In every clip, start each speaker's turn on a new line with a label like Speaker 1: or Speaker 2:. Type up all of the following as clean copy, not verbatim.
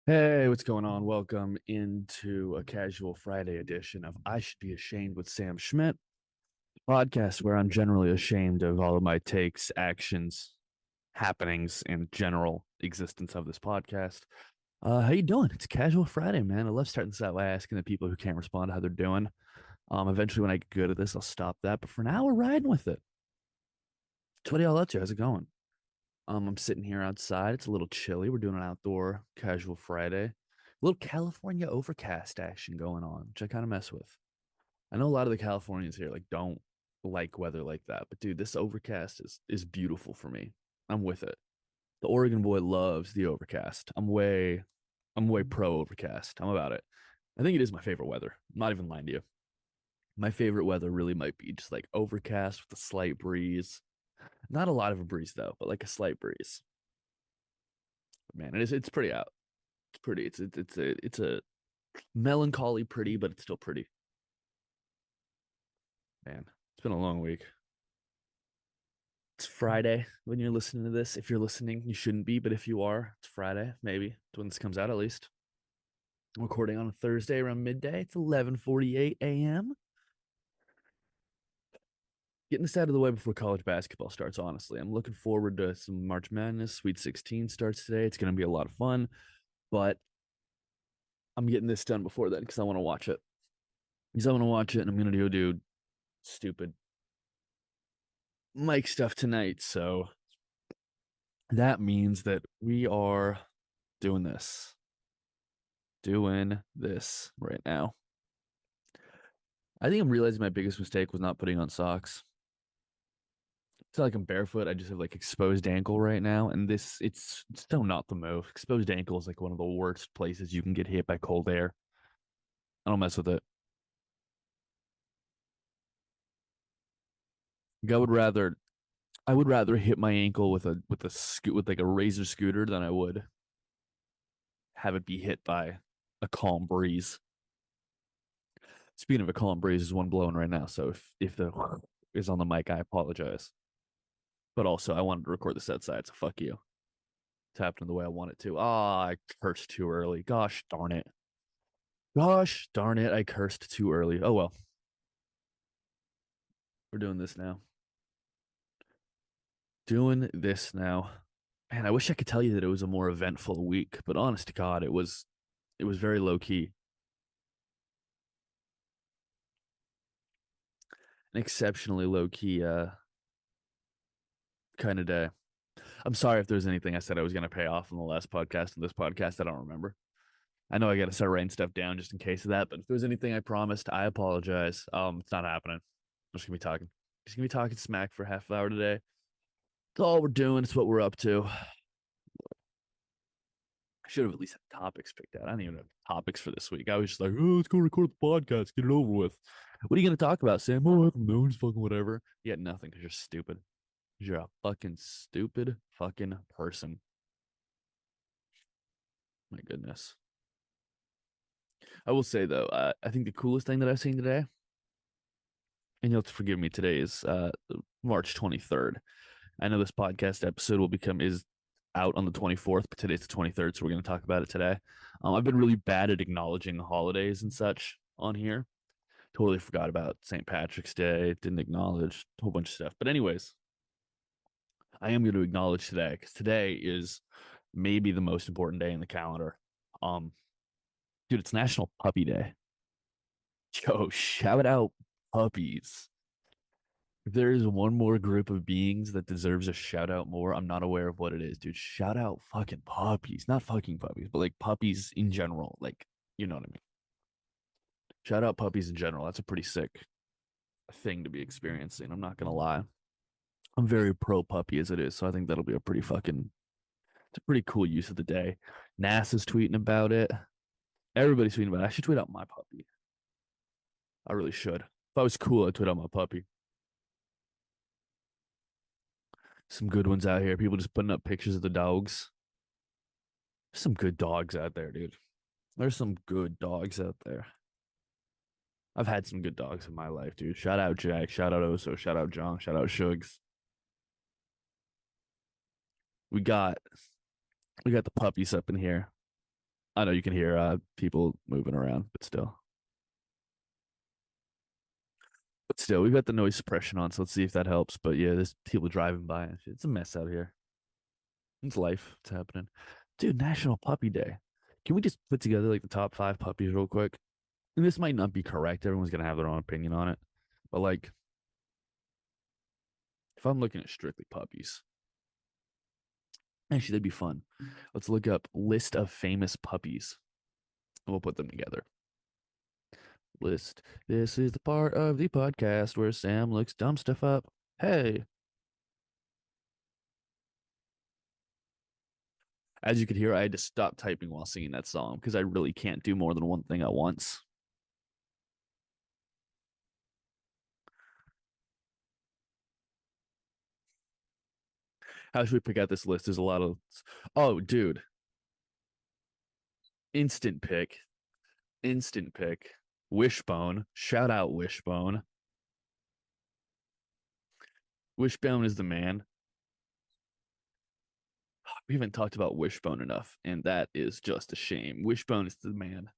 Speaker 1: Hey, what's going on? Welcome into a casual Friday edition of I Should Be Ashamed with Sam Schmidt, podcast where I'm generally ashamed of all of my takes, actions, happenings, and general existence of this podcast. How you doing? It's casual Friday, man. I love starting this out by asking the people who can't respond how they're doing. Eventually, when I get good at this, I'll stop that. But for now, we're riding with it. So what y'all up to? How's it going? I'm sitting here outside. It's a little chilly. We're doing an outdoor casual Friday. A little California overcast action going on, which I kind of mess with. I know a lot of the Californians here like don't like weather like that, but dude, this overcast is beautiful for me. I'm with it. The Oregon boy loves the overcast. I'm way pro overcast. I'm about it. I think it is my favorite weather. I'm not even lying to you. My favorite weather really might be just like overcast with a slight breeze. Not a lot of a breeze though, but like a slight breeze. Man, it's pretty out. It's pretty. It's a melancholy pretty, but it's still pretty. Man, it's been a long week. It's Friday when you're listening to this. If you're listening, you shouldn't be, but if you are, it's Friday. Maybe it's when this comes out at least. I'm recording on a Thursday around midday. It's 11:48 a.m. Getting this out of the way before college basketball starts. Honestly, I'm looking forward to some March Madness. Sweet 16 starts today. It's going to be a lot of fun, but I'm getting this done before then because I want to watch it. Because I want to watch it, and I'm going to go do stupid Mike stuff tonight. So that means that we are doing this, doing this right now. I think I'm realizing my biggest mistake was not putting on socks. It's not like I'm barefoot. I just have like exposed ankle right now. And it's still not the move. Exposed ankle is like one of the worst places you can get hit by cold air. I don't mess with it. Like, I would rather hit my ankle with like a razor scooter than I would have it be hit by a calm breeze. Speaking of a calm breeze, there's one blowing right now. So if the is on the mic, I apologize. But also, I wanted to record this outside, so fuck you. It's happening the way I want it to. Ah, I cursed too early. Gosh darn it. Gosh darn it, I cursed too early. Oh well, we're doing this now. Doing this now. Man, I wish I could tell you that it was a more eventful week, but honest to God, it was very low key. An exceptionally low key kind of day. I'm sorry if there's anything I said I was gonna pay off in the last podcast and this podcast. I don't remember. I know I got to start writing stuff down just in case of that. But if there was anything I promised, I apologize. It's not happening. I'm just gonna be talking. Just gonna be talking smack for half an hour today. It's all we're doing. It's what we're up to. I should have at least had topics picked out. I don't even have topics for this week. I was just like, oh, let's go record the podcast, get it over with. What are you gonna talk about, Sam? Oh, I don't know, just fucking whatever. You got nothing because you're stupid. 'Cause you're a fucking stupid fucking person. My goodness. I will say though, I think the coolest thing that I've seen today, and you'll have to forgive me, today is March 23rd. I know this podcast episode will become is out on the 24th, but today's the 23rd, so we're going to talk about it today. I've been really bad at acknowledging the holidays and such on here. Totally forgot about St. Patrick's Day, didn't acknowledge a whole bunch of stuff. But anyways, I am going to acknowledge today because today is maybe the most important day in the calendar. Um, dude, it's National Puppy Day. Yo, shout out puppies. If there is one more group of beings that deserves a shout out more, I'm not aware of what it is, dude. Shout out fucking puppies. Not fucking puppies, but like puppies in general. Like, you know what I mean? Shout out puppies in general. That's a pretty sick thing to be experiencing. I'm not gonna lie. I'm very pro puppy as it is, so I think that'll be a pretty fucking it's a pretty cool use of the day. NASA's tweeting about it. Everybody's tweeting about it. I should tweet out my puppy. I really should. If I was cool, I'd tweet out my puppy. Some good ones out here. People just putting up pictures of the dogs. There's some good dogs out there, dude. There's some good dogs out there. I've had some good dogs in my life, dude. Shout out Jack. Shout out Oso. Shout out John. Shout out Shugs. We got we got the puppies up in here. I know you can hear people moving around, but still. But still, we've got the noise suppression on, so let's see if that helps. But yeah, there's people driving by and shit. It's a mess out here. It's life. It's happening. Dude, National Puppy Day. Can we just put together like the top 5 puppies real quick? And this might not be correct. Everyone's gonna have their own opinion on it. But like, if I'm looking at strictly puppies, actually that'd be fun. Let's look up list of famous puppies and we'll put them together. List. This is the part of the podcast where Sam looks dumb stuff up. Hey. As you could hear, I had to stop typing while singing that song because I really can't do more than one thing at once. How should we pick out this list? There's a lot of. Oh, dude. Instant pick. Instant pick. Wishbone. Shout out Wishbone. Wishbone is the man. We haven't talked about Wishbone enough, and that is just a shame. Wishbone is the man.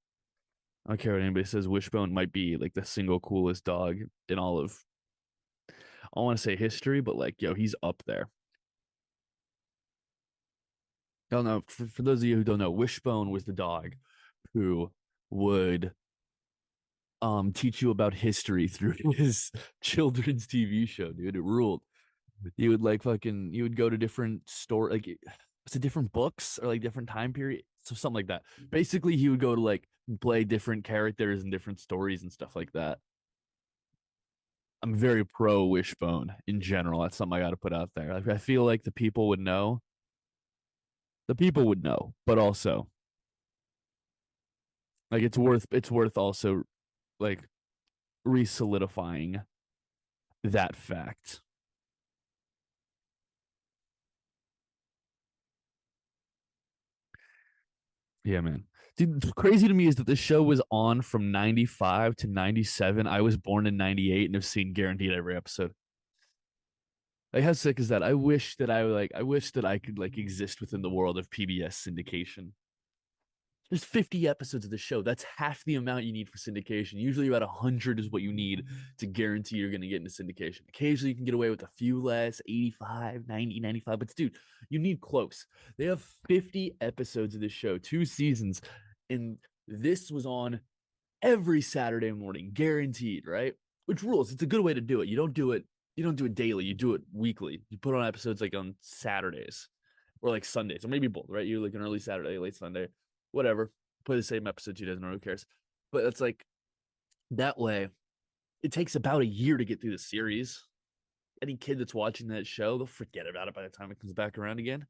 Speaker 1: I don't care what anybody says. Wishbone might be like the single coolest dog in all of, I want to say history, but like, yo, he's up there. I don't know. For those of you who don't know, Wishbone was the dog who would teach you about history through his children's TV show, dude. It ruled. You would like fucking you would go to different store like was it different books or like different time period, so something like that. Basically, he would go to like play different characters and different stories and stuff like that. I'm very pro Wishbone in general. That's something I got to put out there. Like, I feel like the people would know. The people would know, but also like it's worth also like re-solidifying that fact. Yeah, man. Dude, crazy to me is that this show was on from 95 to 97. I was born in 98 and have seen guaranteed every episode. Like, how sick is that? I wish that I could like exist within the world of PBS syndication. There's 50 episodes of the show. That's half the amount you need for syndication. Usually about 100 is what you need to guarantee you're going to get into syndication. Occasionally you can get away with a few less, 85, 90, 95. But dude, you need close. They have 50 episodes of this show, 2 seasons. And this was on every Saturday morning, guaranteed, right? Which rules. It's a good way to do it. You don't do it daily. You do it weekly. You put on episodes like on Saturdays or like Sundays, or maybe both, right? You like an early Saturday, late Sunday, whatever. Play the same episode 2 days in a row. Who cares? But it's like that way. It takes about a year to get through the series. Any kid that's watching that show, they'll forget about it by the time it comes back around again.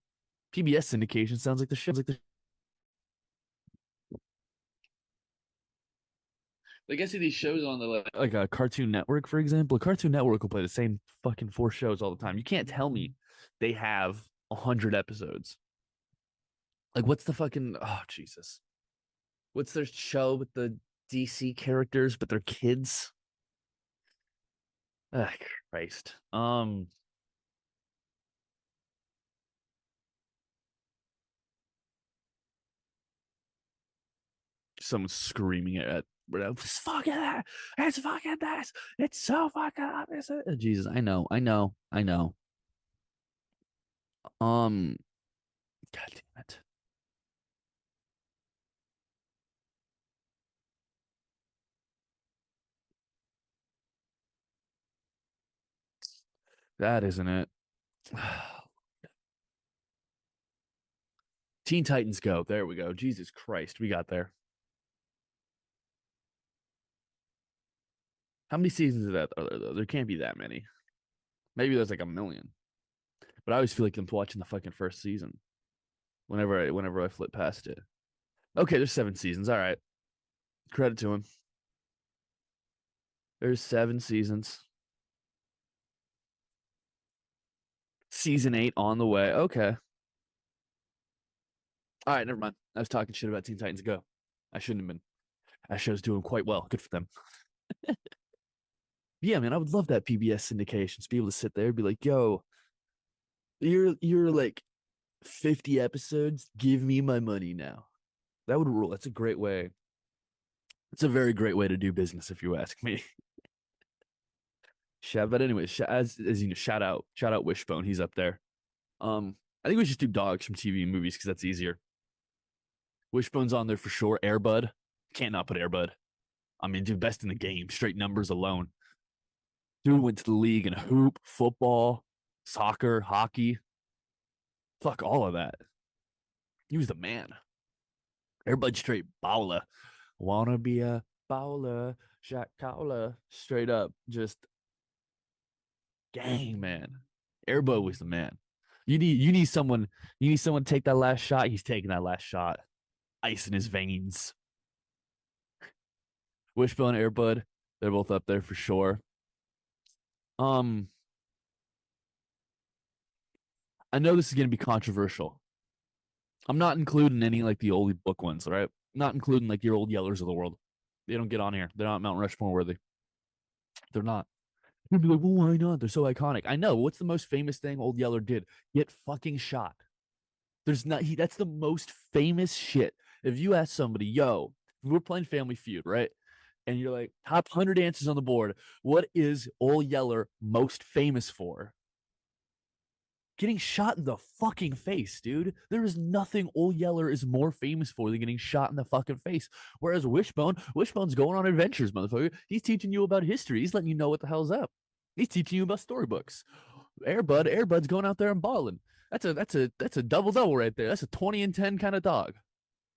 Speaker 1: PBS syndication sounds like the show. Like I see these shows on the like a Cartoon Network, for example. Cartoon Network will play the same fucking 4 shows all the time. You can't tell me they have 100 episodes. Like, what's the fucking Jesus? What's their show with the DC characters, but they're kids? Ah, Christ. Someone screaming at it's fucking that. It's fucking this. It's so fucking obvious. Jesus, I know. Um, God damn it. That isn't it. Teen Titans Go. There we go. Jesus Christ, we got there. How many seasons of that are there though? There can't be that many. Maybe there's like a million. But I always feel like I'm watching the fucking first season whenever I flip past it. Okay, there's 7 seasons. All right. Credit to him. There's 7 seasons. Season 8 on the way. Okay. All right, never mind. I was talking shit about Teen Titans Go. I shouldn't have been. That show's doing quite well. Good for them. Yeah, man, I would love that PBS syndication to be able to sit there and be like, yo, you're like 50 episodes. Give me my money now. That would rule. That's a great way. It's a very great way to do business, if you ask me. But anyways, as you know, shout out Wishbone. He's up there. I think we should do dogs from TV and movies because that's easier. Wishbone's on there for sure. Airbud, can't not put Airbud. I mean, dude, best in the game. Straight numbers alone. Dude went to the league in hoop, football, soccer, hockey. Fuck all of that. He was the man. Airbud straight bowler. Wanna be a bowler, shot caller. Straight up, just gang man. Airbud was the man. You need someone to take that last shot. He's taking that last shot. Ice in his veins. Wishbone, Airbud, they're both up there for sure. I know this is gonna be controversial. I'm not including any like the old book ones, right? Not including like your old Yellers of the world. They don't get on here. They're not Mount Rushmore worthy. They're not. You'd be like, well, why not? They're so iconic. I know. What's the most famous thing Old Yeller did? Get fucking shot. There's not. That's the most famous shit. If you ask somebody, yo, we're playing Family Feud, right? And you're like, top 100 answers on the board. What is Old Yeller most famous for? Getting shot in the fucking face, dude. There is nothing Old Yeller is more famous for than getting shot in the fucking face. Whereas Wishbone's going on adventures, motherfucker. He's teaching you about history. He's letting you know what the hell's up. He's teaching you about storybooks. Airbud's going out there and balling. That's a double right there. That's a 20 and 10 kind of dog.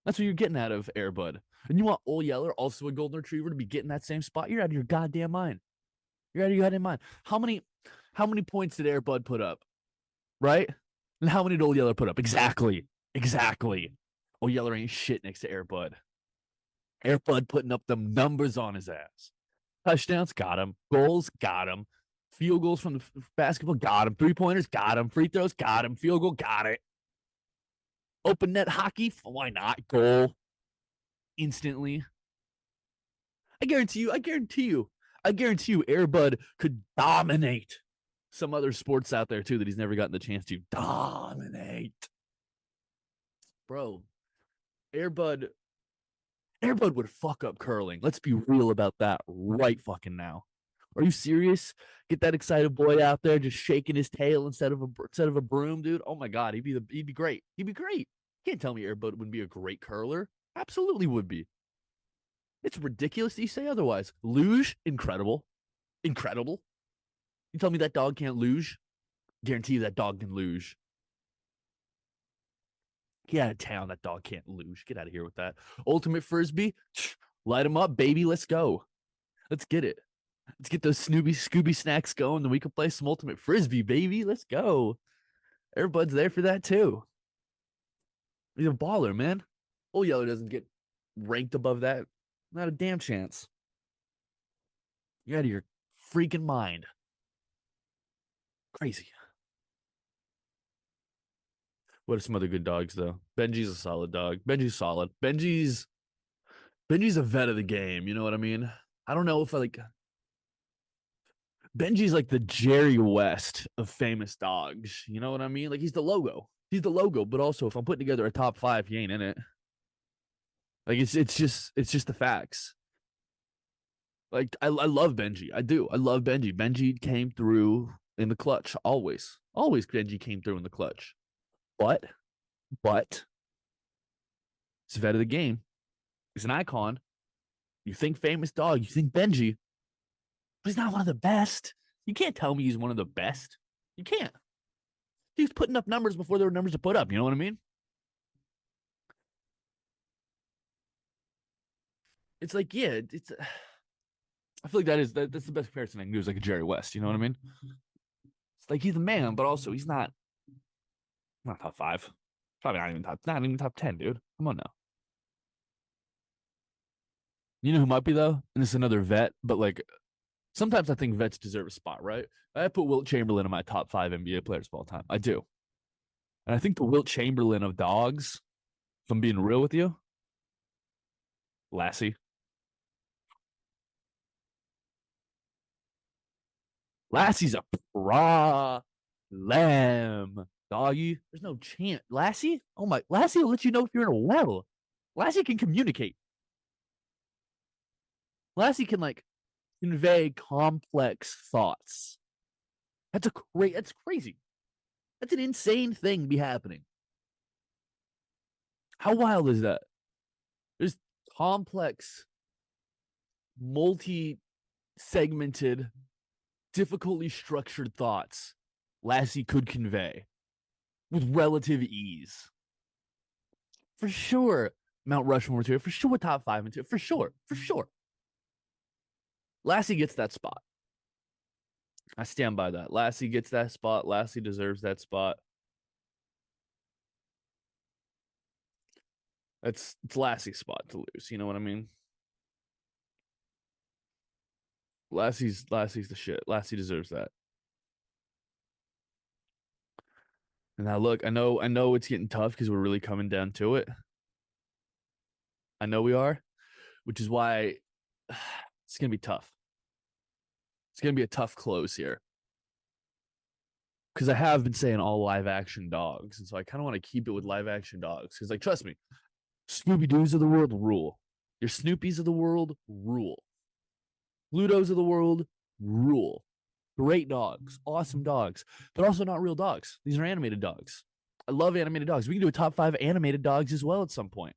Speaker 1: That's what you're getting out of Airbud. And you want Old Yeller, also a golden retriever, to be getting that same spot? You're out of your goddamn mind. You're out of your goddamn mind. How many points did Airbud put up? Right? And how many did Old Yeller put up? Exactly. Old Yeller ain't shit next to Airbud. Airbud putting up them numbers on his ass. Touchdowns, got him. Goals, got him. Field goals from the basketball, got him. 3-pointers, got him. Free throws, got him. Field goal, got it. Open net hockey, why not? Goal. Instantly. I guarantee you, Airbud could dominate some other sports out there too that he's never gotten the chance to dominate. Bro, Airbud would fuck up curling. Let's be real about that right fucking now. Are you serious? Get that excited boy out there just shaking his tail instead of a broom, dude. Oh my god, he'd be great. He'd be great. You can't tell me Airbud wouldn't be a great curler. Absolutely would be. It's ridiculous that you say otherwise. Luge, incredible. Incredible. You tell me that dog can't luge? Guarantee you that dog can luge. Get out of town. That dog can't luge. Get out of here with that. Ultimate Frisbee, light him up, baby. Let's go. Let's get it. Let's get those Scooby snacks going. Then we can play some Ultimate Frisbee, baby. Let's go. Everybody's there for that too. He's a baller, man. Old Yeller doesn't get ranked above that. Not a damn chance. You're out of your freaking mind. Crazy. What are some other good dogs though? Benji's a solid dog. Benji's solid. Benji's a vet of the game. You know what I mean? I don't know if I like. Benji's like the Jerry West of famous dogs. You know what I mean? Like he's the logo. He's the logo. But also, if I'm putting together a top 5, he ain't in it. Like it's just the facts. Like I love Benji. I do. I love Benji. Benji came through in the clutch always. Always Benji came through in the clutch. But he's a vet of the game. He's an icon. You think famous dog, you think Benji, but he's not one of the best. You can't tell me he's one of the best. You can't. He's putting up numbers before there were numbers to put up. You know what I mean? It's like, yeah, it's. I feel like that's the best comparison I can do is like a Jerry West. You know what I mean? It's like he's the man, but also he's not top 5. Probably not even top 10, dude. Come on now. You know who might be though? And this is another vet, but like sometimes I think vets deserve a spot, right? I put Wilt Chamberlain in my top 5 NBA players of all time. I do. And I think the Wilt Chamberlain of dogs, if I'm being real with you, Lassie. Lassie's a problem. Doggy. There's no chance. Lassie? Oh my, Lassie will let you know if you're in a well. Lassie can communicate. Lassie can like convey complex thoughts. That's crazy. That's an insane thing to be happening. How wild is that? There's complex, multi-segmented, difficultly structured thoughts Lassie could convey with relative ease. For sure, Mount Rushmore to it. For sure, top five into it. For sure. For sure. Lassie gets that spot. I stand by that. Lassie gets that spot. Lassie deserves that spot. It's Lassie's spot to lose. You know what I mean? Lassie's the shit. Lassie deserves that. And now look, I know it's getting tough because we're really coming down to it. I know we are, which is why it's gonna be tough. It's gonna be a tough close here. Because I have been saying all live action dogs, and so I kind of want to keep it with live action dogs. Because, like, trust me, Scooby Doo's of the world rule. Your Snoopies of the world rule. Plutos of the world rule. Great dogs, awesome dogs, but also not real dogs. These are animated dogs. I love animated dogs. We can do a top 5 animated dogs as well at some point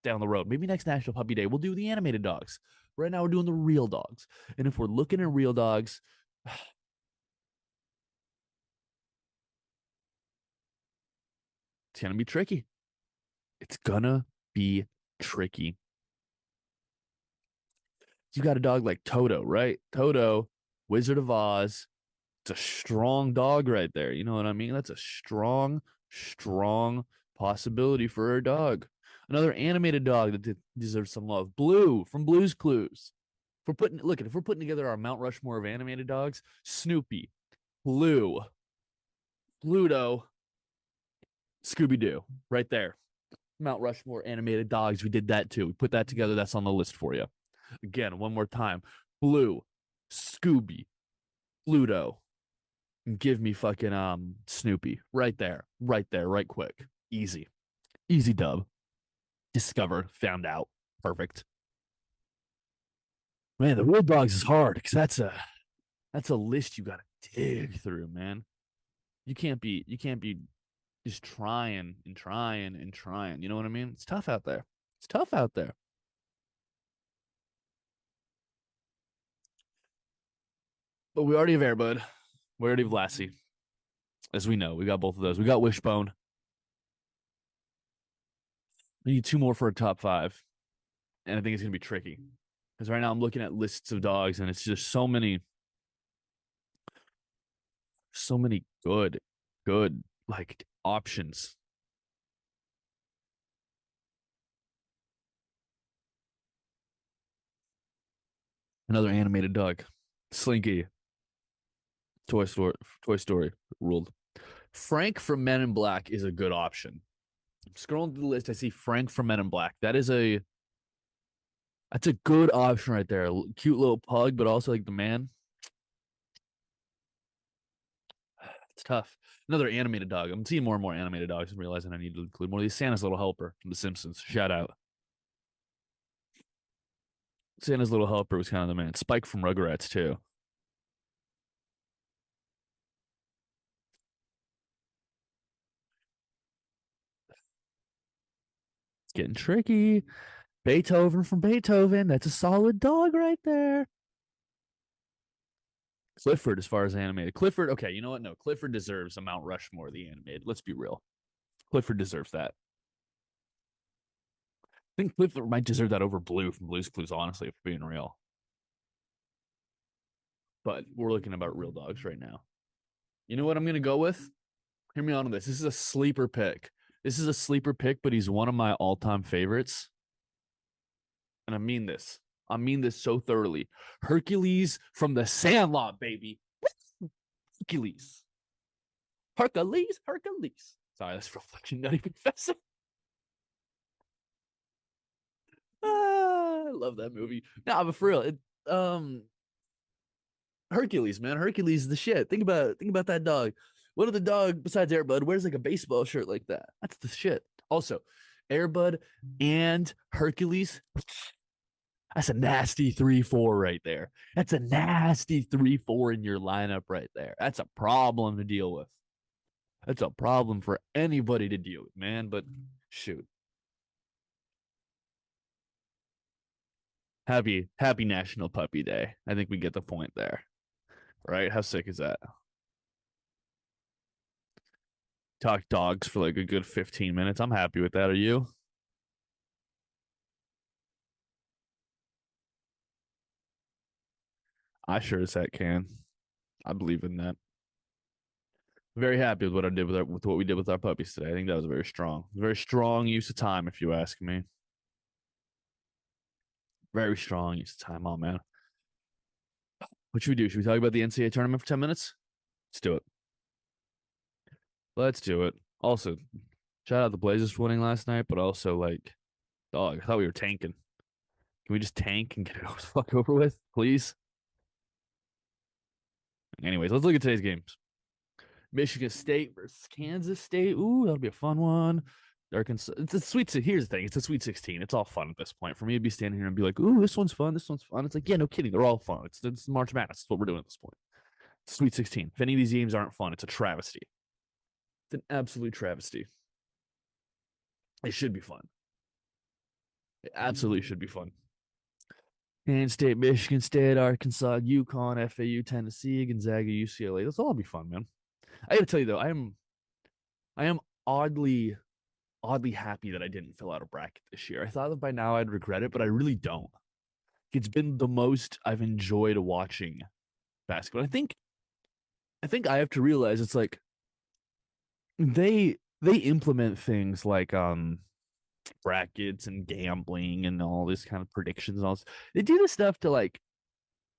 Speaker 1: down the road. Maybe next National Puppy Day, we'll do the animated dogs. Right now, we're doing the real dogs. And if we're looking at real dogs, it's going to be tricky. It's going to be tricky. You got a dog like Toto, right? Toto, Wizard of Oz. It's a strong dog right there. You know what I mean? That's a strong possibility for a dog. Another animated dog that deserves some love. Blue from Blue's Clues. If we're putting together our Mount Rushmore of animated dogs, Snoopy, Blue, Pluto, Scooby Doo, right there. Mount Rushmore animated dogs. We did that too. We put that together. That's on the list for you. Again, one more time. Blue, Scooby, Pluto, and give me fucking Snoopy. Right there. Right quick. Easy. Easy dub. Discovered. Found out. Perfect. Man, the real dogs is hard because that's a list you gotta dig through, man. You can't be just trying and trying and trying. You know what I mean? It's tough out there. It's tough out there. But we already have Airbud. We already have Lassie. As we know, we got both of those. We got Wishbone. We need 2 more for a top 5. And I think it's going to be tricky. Because right now I'm looking at lists of dogs and it's just so many good like options. Another animated dog. Slinky. Toy Story ruled. Frank from Men in Black is a good option. I'm scrolling through the list, I see Frank from Men in Black. That's a good option right there. Cute little pug, but also like the man. It's tough. Another animated dog. I'm seeing more and more animated dogs and realizing I need to include more of these. Santa's Little Helper from The Simpsons. Shout out. Santa's Little Helper was kind of the man. Spike from Rugrats too. It's getting tricky. Beethoven from Beethoven. That's a solid dog right there. Clifford, as far as animated. Clifford, okay, you know what? No, Clifford deserves a Mount Rushmore, the animated. Let's be real. Clifford deserves that. I think Clifford might deserve that over Blue from Blue's Clues, honestly, if we're being real. But we're looking about real dogs right now. You know what I'm going to go with? Hear me on this. This is a sleeper pick. This is a sleeper pick, but he's one of my all-time favorites. And I mean this. I mean this so thoroughly. Hercules from the Sandlot, baby. Hercules. Hercules. Sorry, that's Reflection Nutty Professor. I love that movie. Nah, but for real, Hercules, man. Hercules is the shit. Think about that dog. What other dog besides Airbud wears like a baseball shirt like that? That's the shit. Also, Airbud and Hercules. That's a nasty 3-4 right there. That's a nasty 3-4 in your lineup right there. That's a problem to deal with. That's a problem for anybody to deal with, man. But shoot. Happy National Puppy Day. I think we get the point there. Right? How sick is that? Talk dogs for like a good 15 minutes. I'm happy with that. Are you? I sure as heck can. I believe in that. Very happy with what I did with what we did with our puppies today. I think that was very strong use of time, if you ask me. Very strong use of time. Oh man, what should we do? Should we talk about the NCAA tournament for 10 minutes? Let's do it. Let's do it. Also, shout out the Blazers for winning last night, but also like, dog, I thought we were tanking. Can we just tank and get it the fuck over with, please? Anyways, let's look at today's games. Michigan State versus Kansas State. Ooh, that'll be a fun one. Arkansas. It's a sweet. Here's the thing. It's a Sweet 16. It's all fun at this point. For me to be standing here and be like, "Ooh, this one's fun. This one's fun." It's like, yeah, no kidding. They're all fun. It's March Madness. That's what we're doing at this point. Sweet 16. If any of these games aren't fun, it's a travesty. It's an absolute travesty. It should be fun. It absolutely should be fun. Kansas State, Michigan State, Arkansas, UConn, FAU, Tennessee, Gonzaga, UCLA. This will all be fun, man. I got to tell you though, I am oddly happy that I didn't fill out a bracket this year. I thought that by now I'd regret it, but I really don't. It's been the most I've enjoyed watching basketball. I think I have to realize it's like they implement things like brackets and gambling and all this kind of predictions and all this. They do this stuff to like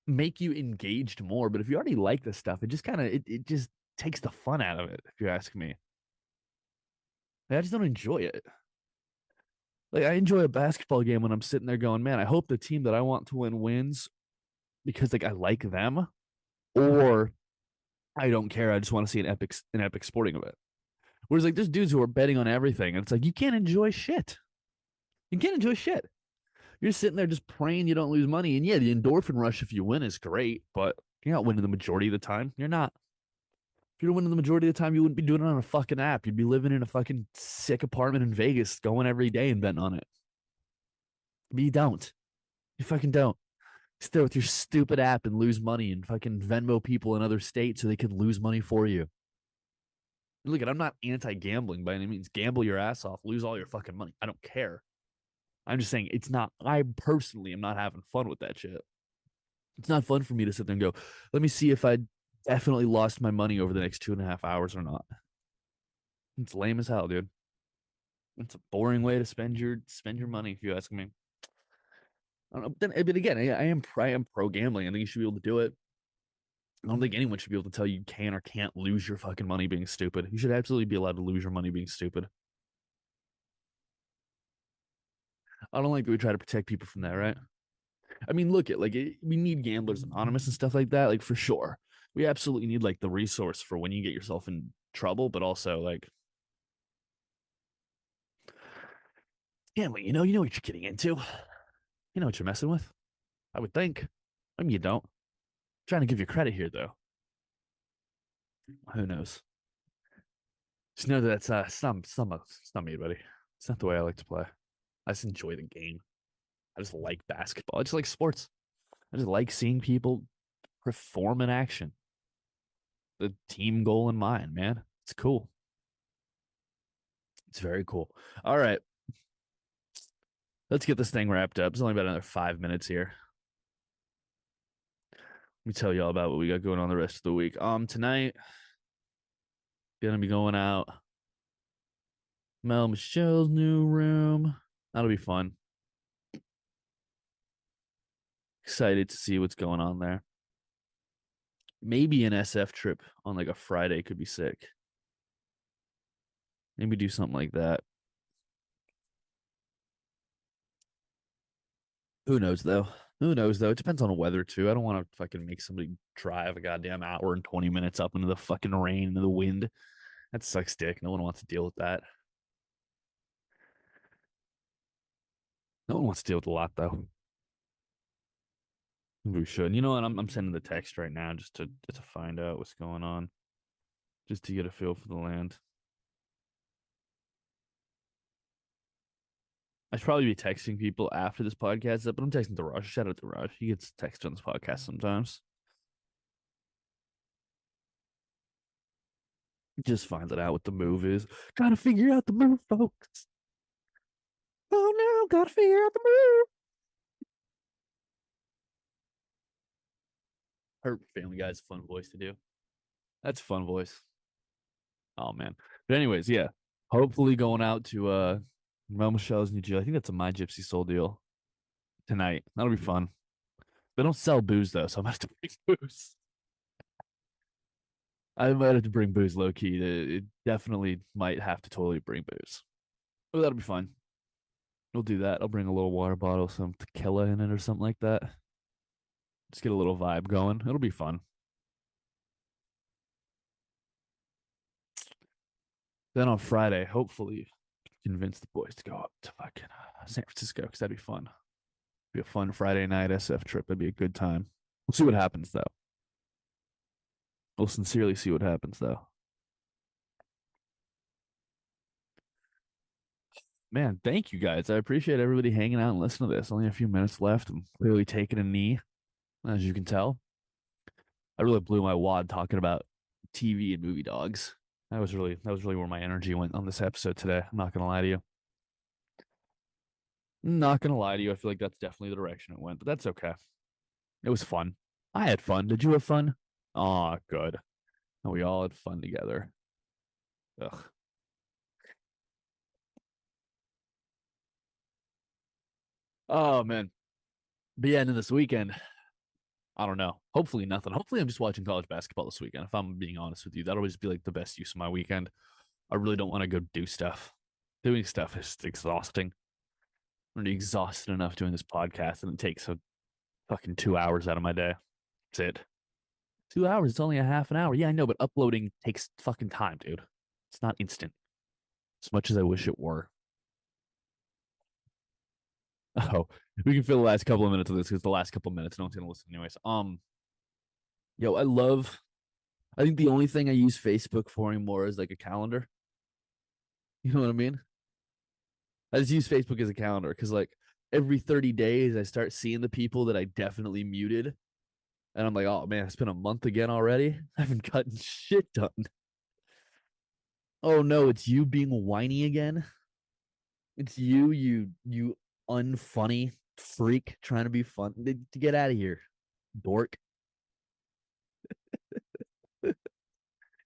Speaker 1: make you engaged more, but if you already like this stuff, it just kind of it just takes the fun out of it, if you ask me. I just don't enjoy it. Like I enjoy a basketball game when I'm sitting there going, man, I hope the team that I want to win wins because like I like them, or I don't care. I just want to see an epic sporting event. Whereas like there's dudes who are betting on everything, and it's like you can't enjoy shit. You can't enjoy shit. You're sitting there just praying you don't lose money. And yeah, the endorphin rush if you win is great, but you're not winning the majority of the time. You're not. If you're winning the majority of the time, you wouldn't be doing it on a fucking app. You'd be living in a fucking sick apartment in Vegas, going every day and betting on it. But you don't. You fucking don't. Sit there with your stupid app and lose money and fucking Venmo people in other states so they can lose money for you. Look, I'm not anti-gambling by any means. Gamble your ass off, lose all your fucking money. I don't care. I'm just saying it's not. I personally am not having fun with that shit. It's not fun for me to sit there and go, let me see if I definitely lost my money over the next 2.5 hours or not. It's lame as hell, dude. It's a boring way to spend your money, if you ask me. I don't know. But again, I am pro gambling. I think you should be able to do it. I don't think anyone should be able to tell you can or can't lose your fucking money being stupid. You should absolutely be allowed to lose your money being stupid. I don't like that we try to protect people from that, right? I mean, look at we need gamblers anonymous and stuff like that, like for sure. We absolutely need like the resource for when you get yourself in trouble, but also like gambling. You know what you're getting into. You know what you're messing with. I would think. I mean, you don't. I'm trying to give you credit here, though. Who knows? Just know that it's not me, buddy. It's not the way I like to play. I just enjoy the game. I just like basketball. I just like sports. I just like seeing people perform in action. The team goal in mind, man. It's cool. It's very cool. All right. Let's get this thing wrapped up. It's only about another 5 minutes here. Let me tell you all about what we got going on the rest of the week. Tonight, gonna be going out. Mel Michelle's new room. That'll be fun. Excited to see what's going on there. Maybe an SF trip on like a Friday could be sick. Maybe do something like that. Who knows though? Who knows though? It depends on the weather too. I don't want to fucking make somebody drive a goddamn hour and 20 minutes up into the fucking rain and the wind. That sucks dick. No one wants to deal with that. No one wants to deal with a lot though. We should. You know what? I'm sending the text right now just to find out what's going on, just to get a feel for the land. I should probably be texting people after this podcast is up, but I'm texting to Rush. Shout out to Rush. He gets text on this podcast sometimes. Just finds it out what the move is. Gotta figure out the move, folks. Oh no, gotta figure out the move. Her Family Guy's a fun voice to do. That's a fun voice. Oh man. But anyways, yeah. Hopefully going out to Mel Michelle's new deal. I think that's a My Gypsy Soul deal tonight. That'll be fun. They don't sell booze though, so I might have to bring booze. I might have to bring booze low key. It definitely might have to totally bring booze. But that'll be fun. We'll do that. I'll bring a little water bottle, some tequila in it or something like that. Just get a little vibe going. It'll be fun. Then on Friday, hopefully, convince the boys to go up to fucking San Francisco because that'd be fun. Be a fun Friday night SF trip. That'd be a good time. We'll see what happens though. We'll sincerely see what happens though. Man, thank you guys. I appreciate everybody hanging out and listening to this. Only a few minutes left. I'm clearly taking a knee, as you can tell. I really blew my wad talking about TV and movie dogs. That was really where my energy went on this episode today. I'm not gonna lie to you. Not gonna lie to you. I feel like that's definitely the direction it went, but that's okay. It was fun. I had fun. Did you have fun? Oh, good. And we all had fun together. Ugh. Oh man. But yeah, and then this weekend, I don't know. Hopefully nothing. Hopefully I'm just watching college basketball this weekend. If I'm being honest with you, that'll just be like the best use of my weekend. I really don't want to go do stuff. Doing stuff is exhausting. I'm already exhausted enough doing this podcast, and it takes a fucking 2 hours out of my day. That's it. 2 hours. It's only a half an hour. Yeah, I know, but uploading takes fucking time, dude. It's not instant. As much as I wish it were. Oh, we can fill the last couple of minutes of this because the last couple of minutes no one's gonna listen anyways. Yo, I think the only thing I use Facebook for anymore is like a calendar. You know what I mean? I just use Facebook as a calendar because like every 30 days I start seeing the people that I definitely muted. And I'm like, oh man, it's been a month again already. I haven't gotten shit done. Oh no, it's you being whiny again. It's you unfunny freak trying to be fun. To get out of here, dork.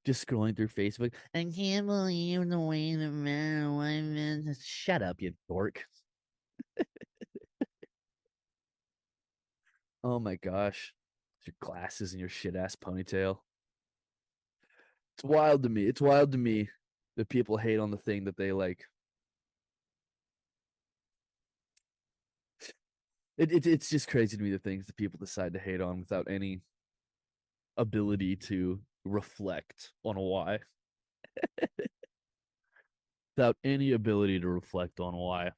Speaker 1: Just scrolling through Facebook. I can't believe the way the man went. Shut up, you dork. Oh my gosh. Your glasses and your shit ass ponytail. It's wild to me. It's wild to me that people hate on the thing that they like. It's just crazy to me the things that people decide to hate on without any ability to reflect on why. Without any ability to reflect on why.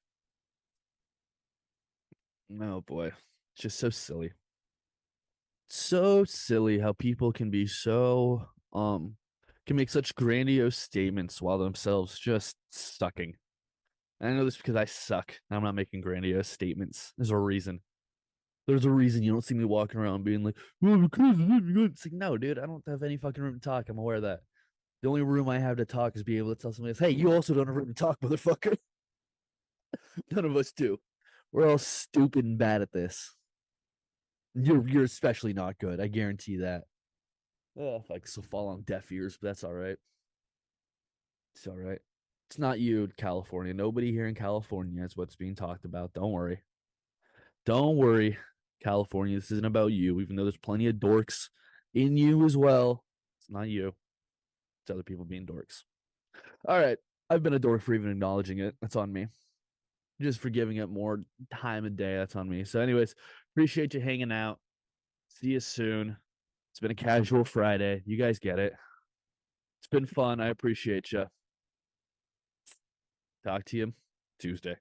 Speaker 1: Oh boy. It's just so silly. So silly how people can be so can make such grandiose statements while themselves just sucking. And I know this because I suck. I'm not making grandiose statements. There's a reason. There's a reason you don't see me walking around being like, oh, because it's like, no, dude, I don't have any fucking room to talk. I'm aware of that. The only room I have to talk is be able to tell somebody else, hey, you also don't have room to talk, motherfucker. None of us do. We're all stupid and bad at this. You're especially not good. I guarantee that. Oh, like so fall on deaf ears, but that's all right. It's all right. It's not you, California. Nobody here in California is what's being talked about. Don't worry. Don't worry, California. This isn't about you, even though there's plenty of dorks in you as well. It's not you. It's other people being dorks. All right. I've been a dork for even acknowledging it. That's on me. Just for giving it more time of day. That's on me. So, anyways, appreciate you hanging out. See you soon. It's been a casual Friday. You guys get it. It's been fun. I appreciate you. Talk to you Tuesday.